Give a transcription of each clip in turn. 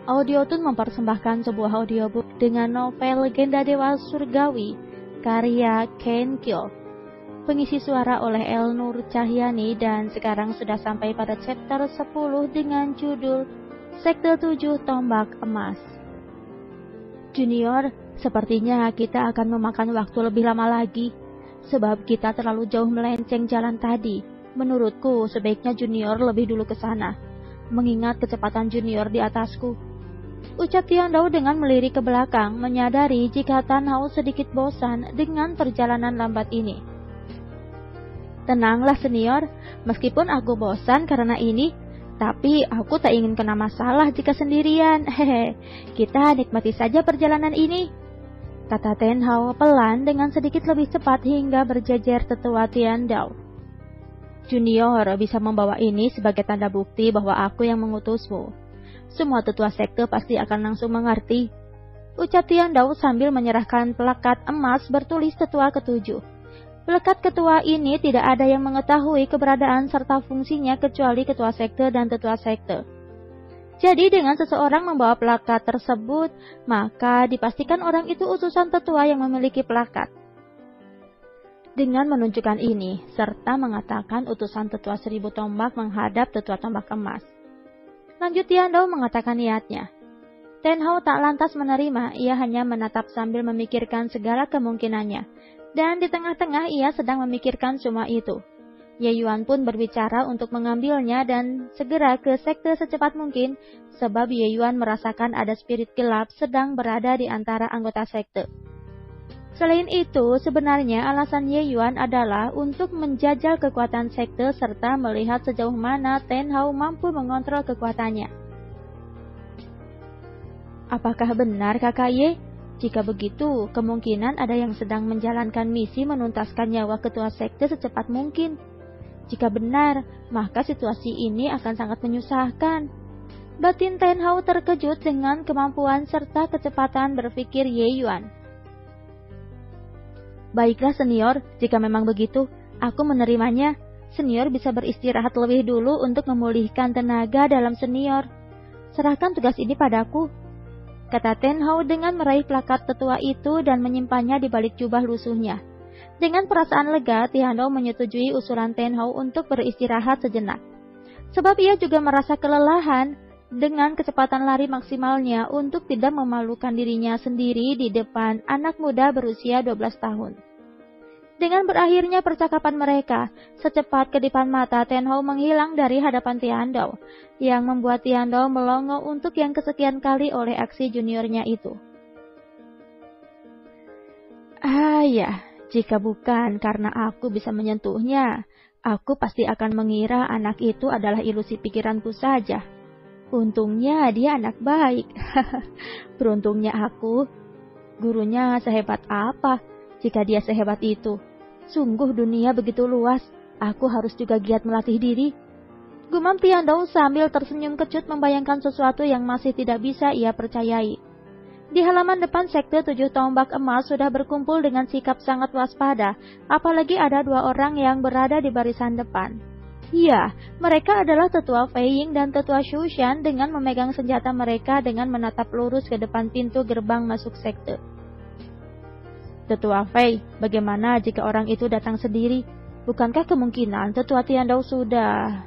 Audiotune mempersembahkan sebuah audiobook dengan novel Legenda Dewa Surgawi, karya Ken Kyo. Pengisi suara oleh El Nur Cahyani dan sekarang sudah sampai pada chapter 10 dengan judul Sekte 7 Tombak Emas. Junior, sepertinya kita akan memakan waktu lebih lama lagi, sebab kita terlalu jauh melenceng jalan tadi. Menurutku sebaiknya Junior lebih dulu ke sana, mengingat kecepatan Junior di atasku. Ucap Tian Dao dengan melirik ke belakang, menyadari jika Tan Hao sedikit bosan dengan perjalanan lambat ini. Tenanglah senior, meskipun aku bosan karena ini, tapi aku tak ingin kena masalah jika sendirian. Hehe, kita nikmati saja perjalanan ini, kata Tan Hao pelan dengan sedikit lebih cepat hingga berjejer tetua Tian Dao. Junior bisa membawa ini sebagai tanda bukti bahwa aku yang mengutusmu. Semua tetua sekte pasti akan langsung mengerti, ucap Tian Dao sambil menyerahkan pelekat emas bertulis tetua ketujuh. Pelekat ketua ini tidak ada yang mengetahui keberadaan serta fungsinya kecuali ketua sekte dan tetua sekte. Jadi dengan seseorang membawa pelekat tersebut, maka dipastikan orang itu utusan tetua yang memiliki pelekat. Dengan menunjukkan ini, serta mengatakan utusan tetua 1000 tombak menghadap tetua tombak emas. Lanjut Tian Dao mengatakan niatnya. Tan Hao tak lantas menerima, ia hanya menatap sambil memikirkan segala kemungkinannya. Dan di tengah-tengah ia sedang memikirkan semua itu. Ye Yuan pun berbicara untuk mengambilnya dan segera ke sekte secepat mungkin, sebab Ye Yuan merasakan ada spirit gelap sedang berada di antara anggota sekte. Selain itu, sebenarnya alasan Ye Yuan adalah untuk menjajal kekuatan sekte serta melihat sejauh mana Tan Hao mampu mengontrol kekuatannya. Apakah benar kakak Ye? Jika begitu, kemungkinan ada yang sedang menjalankan misi menuntaskan nyawa ketua sekte secepat mungkin. Jika benar, maka situasi ini akan sangat menyusahkan. Batin Tan Hao terkejut dengan kemampuan serta kecepatan berpikir Ye Yuan. Baiklah senior, jika memang begitu, aku menerimanya. Senior bisa beristirahat lebih dulu untuk memulihkan tenaga dalam senior. Serahkan tugas ini padaku, kata Tan Hao dengan meraih plakat tetua itu dan menyimpannya di balik jubah lusuhnya. Dengan perasaan lega, Tian Dao menyetujui usulan Tan Hao untuk beristirahat sejenak. Sebab ia juga merasa kelelahan dengan kecepatan lari maksimalnya untuk tidak memalukan dirinya sendiri di depan anak muda berusia 12 tahun. Dengan berakhirnya percakapan mereka, secepat kedipan mata Tan Hao menghilang dari hadapan Tian Dao, yang membuat Tian Dao melongo untuk yang kesekian kali oleh aksi juniornya itu. Ya, jika bukan karena aku bisa menyentuhnya, aku pasti akan mengira anak itu adalah ilusi pikiranku saja. Untungnya dia anak baik. Beruntungnya aku. Gurunya sehebat apa jika dia sehebat itu? Sungguh dunia begitu luas, aku harus juga giat melatih diri. Gumam Tian Dao sambil tersenyum kecut membayangkan sesuatu yang masih tidak bisa ia percayai. Di halaman depan sekte 7 tombak emas sudah berkumpul dengan sikap sangat waspada, apalagi ada 2 orang yang berada di barisan depan. Ya, mereka adalah tetua Fei Ying dan tetua Xu Shan dengan memegang senjata mereka dengan menatap lurus ke depan pintu gerbang masuk sekte. Tetua Fei, bagaimana jika orang itu datang sendiri? Bukankah kemungkinan tetua Tian Dao sudah...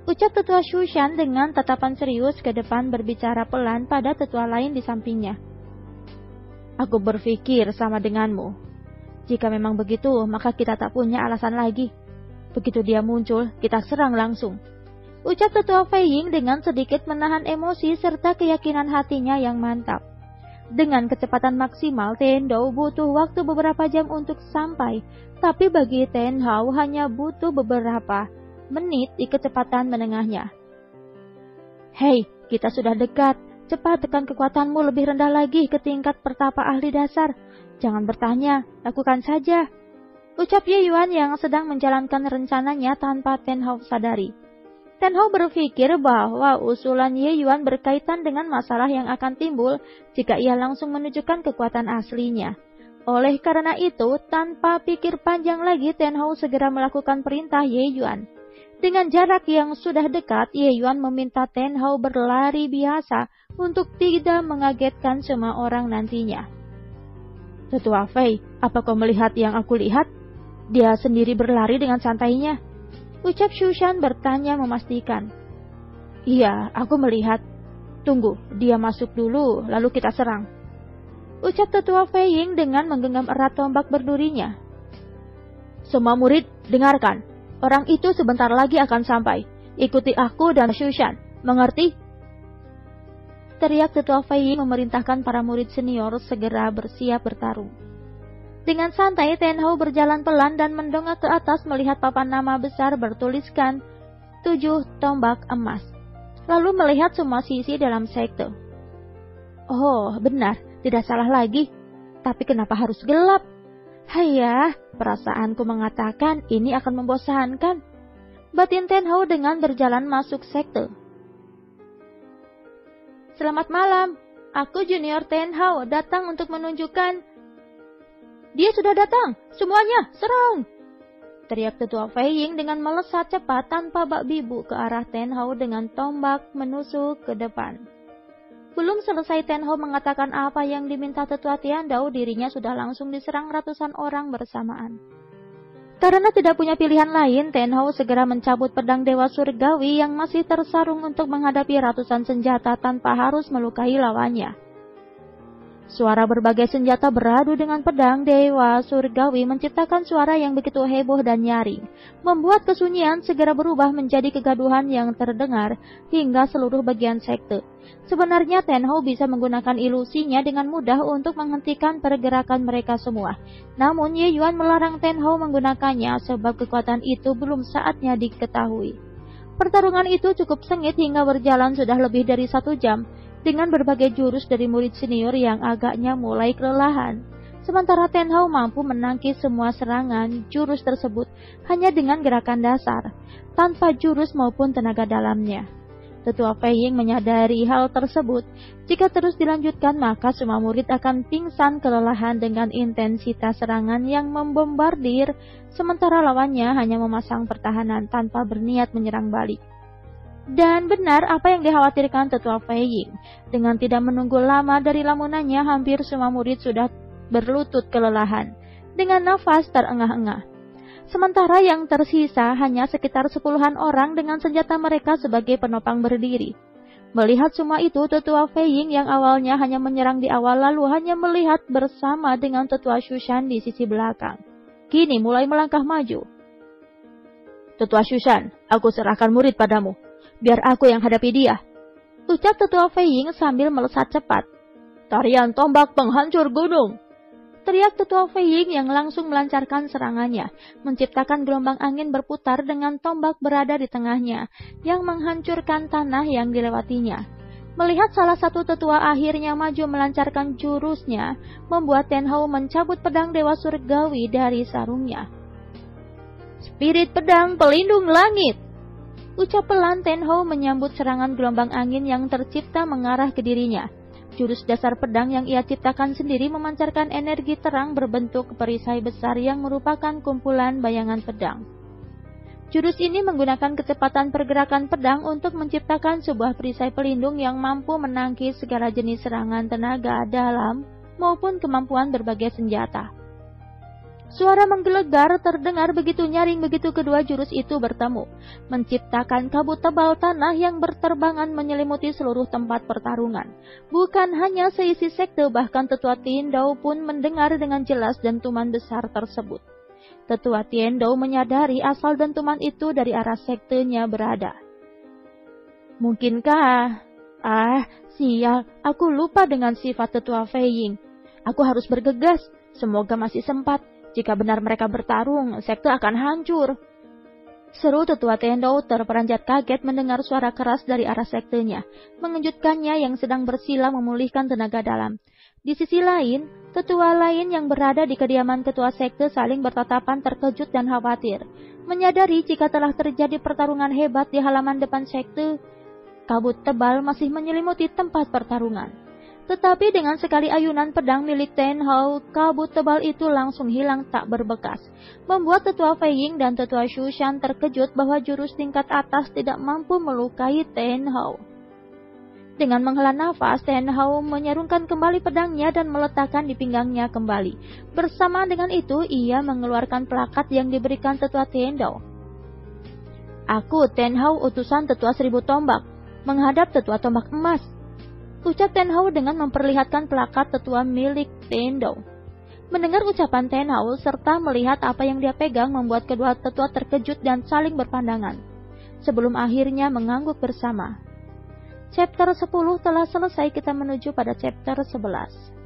Ucap tetua Xu Shan dengan tatapan serius ke depan berbicara pelan pada tetua lain di sampingnya. Aku berpikir sama denganmu. Jika memang begitu, maka kita tak punya alasan lagi. Begitu dia muncul, kita serang langsung. Ucap tetua Fei Ying dengan sedikit menahan emosi serta keyakinan hatinya yang mantap. Dengan kecepatan maksimal, Tan Dao butuh waktu beberapa jam untuk sampai, tapi bagi Tan Hao hanya butuh beberapa menit di kecepatan menengahnya. Hei, kita sudah dekat. Cepat tekan kekuatanmu lebih rendah lagi ke tingkat pertapa ahli dasar. Jangan bertanya, lakukan saja. Ucap Ye Yuan yang sedang menjalankan rencananya tanpa Tan Hao sadari. Tan Hao berpikir bahwa usulan Ye Yuan berkaitan dengan masalah yang akan timbul jika ia langsung menunjukkan kekuatan aslinya. Oleh karena itu, tanpa pikir panjang lagi, Tan Hao segera melakukan perintah Ye Yuan. Dengan jarak yang sudah dekat, Ye Yuan meminta Tan Hao berlari biasa untuk tidak mengagetkan semua orang nantinya. Tetua Fei, apa kau melihat yang aku lihat? Dia sendiri berlari dengan santainya. Ucap Shushan bertanya memastikan. Iya, aku melihat. Tunggu, dia masuk dulu, lalu kita serang. Ucap Tetua Fei Ying dengan menggenggam erat tombak berdurinya. Semua murid, dengarkan. Orang itu sebentar lagi akan sampai. Ikuti aku dan Shushan, mengerti? Teriak Tetua Fei Ying memerintahkan para murid senior segera bersiap bertarung. Dengan santai, Ten Hao berjalan pelan dan mendongak ke atas melihat papan nama besar bertuliskan 7 tombak emas. Lalu melihat semua sisi dalam sekte. Oh, benar, tidak salah lagi. Tapi kenapa harus gelap? Hayah, perasaanku mengatakan ini akan membosankan. Batin Ten Hao dengan berjalan masuk sekte. Selamat malam, aku Junior Ten Hao datang untuk menunjukkan. Dia sudah datang, semuanya, serang! Teriak Tetua Fei Ying dengan melesat cepat tanpa bak bibu ke arah Ten Hao dengan tombak menusuk ke depan. Belum selesai Ten Hao mengatakan apa yang diminta Tetua Tiandao, dirinya sudah langsung diserang ratusan orang bersamaan. Karena tidak punya pilihan lain, Ten Hao segera mencabut pedang Dewa Surgawi yang masih tersarung untuk menghadapi ratusan senjata tanpa harus melukai lawannya. Suara berbagai senjata beradu dengan pedang Dewa Surgawi menciptakan suara yang begitu heboh dan nyaring, membuat kesunyian segera berubah menjadi kegaduhan yang terdengar hingga seluruh bagian sekte. Sebenarnya Ten Hao bisa menggunakan ilusinya dengan mudah untuk menghentikan pergerakan mereka semua. Namun Ye Yuan melarang Ten Hao menggunakannya sebab kekuatan itu belum saatnya diketahui. Pertarungan itu cukup sengit hingga berjalan sudah lebih dari 1 jam. Dengan berbagai jurus dari murid senior yang agaknya mulai kelelahan. Sementara Ten Hao mampu menangkis semua serangan jurus tersebut hanya dengan gerakan dasar, tanpa jurus maupun tenaga dalamnya. Tetua Fei Ying menyadari hal tersebut. Jika terus dilanjutkan maka semua murid akan pingsan kelelahan dengan intensitas serangan yang membombardir, sementara lawannya hanya memasang pertahanan tanpa berniat menyerang balik. Dan benar apa yang dikhawatirkan Tetua Fei Ying. Dengan tidak menunggu lama dari lamunannya, hampir semua murid sudah berlutut kelelahan, dengan nafas terengah-engah. Sementara yang tersisa hanya sekitar 10-an orang dengan senjata mereka sebagai penopang berdiri. Melihat semua itu, Tetua Fei Ying yang awalnya hanya menyerang di awal lalu hanya melihat bersama dengan Tetua Shushan di sisi belakang. Kini mulai melangkah maju. Tetua Shushan, aku serahkan murid padamu. Biar aku yang hadapi dia, ucap Tetua Fei Ying sambil melesat cepat. Tarian tombak penghancur gunung, teriak Tetua Fei Ying yang langsung melancarkan serangannya, menciptakan gelombang angin berputar dengan tombak berada di tengahnya, yang menghancurkan tanah yang dilewatinya. Melihat salah satu tetua akhirnya maju melancarkan jurusnya, membuat Ten Hao mencabut pedang Dewa Surgawi dari sarungnya. Spirit pedang pelindung langit, ucap pelan Ten Hao menyambut serangan gelombang angin yang tercipta mengarah ke dirinya. Jurus dasar pedang yang ia ciptakan sendiri memancarkan energi terang berbentuk perisai besar yang merupakan kumpulan bayangan pedang. Jurus ini menggunakan kecepatan pergerakan pedang untuk menciptakan sebuah perisai pelindung yang mampu menangkis segala jenis serangan tenaga dalam maupun kemampuan berbagai senjata. Suara menggelegar terdengar begitu nyaring begitu kedua jurus itu bertemu, menciptakan kabut tebal tanah yang berterbangan menyelimuti seluruh tempat pertarungan. Bukan hanya seisi sekte, bahkan Tetua Tiandao pun mendengar dengan jelas dentuman besar tersebut. Tetua Tiandao menyadari asal dentuman itu dari arah sektenya berada. Mungkinkah? Sial, aku lupa dengan sifat Tetua Fei Ying. Aku harus bergegas, semoga masih sempat. Jika benar mereka bertarung, sekte akan hancur. Seru Tetua Tiandao terperanjat kaget mendengar suara keras dari arah sektenya, mengejutkannya yang sedang bersila memulihkan tenaga dalam. Di sisi lain, tetua lain yang berada di kediaman ketua sekte saling bertatapan terkejut dan khawatir, menyadari jika telah terjadi pertarungan hebat di halaman depan sekte. Kabut tebal masih menyelimuti tempat pertarungan. Tetapi dengan sekali ayunan pedang milik Ten Hao, kabut tebal itu langsung hilang tak berbekas, membuat Tetua Fei Ying dan Tetua Shushan terkejut bahwa jurus tingkat atas tidak mampu melukai Ten Hao. Dengan menghela nafas, Ten Hao menyarungkan kembali pedangnya dan meletakkan di pinggangnya kembali. Bersamaan dengan itu, ia mengeluarkan plakat yang diberikan tetua Tendao. Aku, Ten Hao, utusan tetua 1000 tombak, menghadap tetua tombak emas, ucap Ten Hao dengan memperlihatkan plakat tetua milik Tendao. Mendengar ucapan Ten Hao serta melihat apa yang dia pegang membuat kedua tetua terkejut dan saling berpandangan, sebelum akhirnya mengangguk bersama. Chapter 10 telah selesai, kita menuju pada chapter 11.